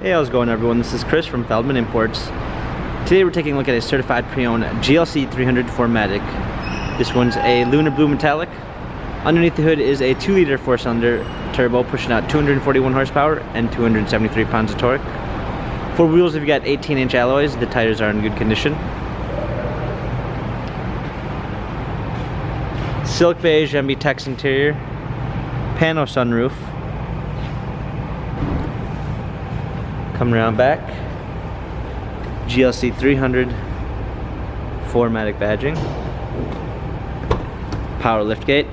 Hey, how's it going, everyone? This is Chris from Feldmann Imports. Today we're taking a look at a certified pre-owned GLC 300 4MATIC. This one's a lunar blue metallic. Underneath the hood is a 2-liter 4-cylinder turbo pushing out 241 horsepower and 273 pounds of torque. For wheels, we've got 18-inch alloys. The tires are in good condition. Silk beige MB Tex interior. Pano sunroof. Coming around back, GLC 300 4MATIC badging, power liftgate,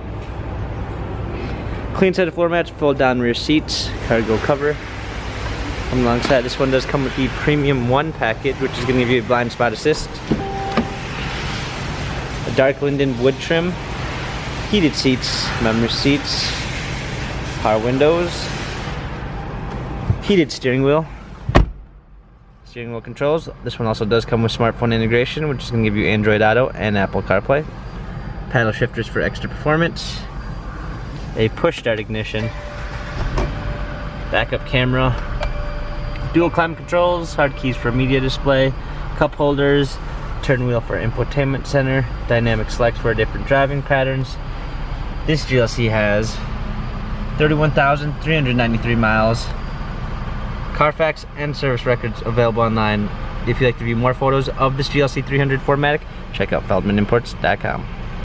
clean set of floor mats, fold down rear seats, cargo cover. Coming alongside, this one does come with the Premium 1 package, which is going to give you a blind spot assist, a dark linden wood trim, heated seats, memory seats, power windows, heated steering wheel controls. This one also does come with smartphone integration, which is going to give you Android Auto and Apple CarPlay. Paddle shifters for extra performance. A push start ignition. Backup camera. Dual climate controls. Hard keys for media display. Cup holders. Turn wheel for infotainment center. Dynamic selects for different driving patterns. This GLC has 31,393 miles. Carfax and service records available online. If you'd like to view more photos of this GLC 300 4MATIC, check out feldmanimports.com.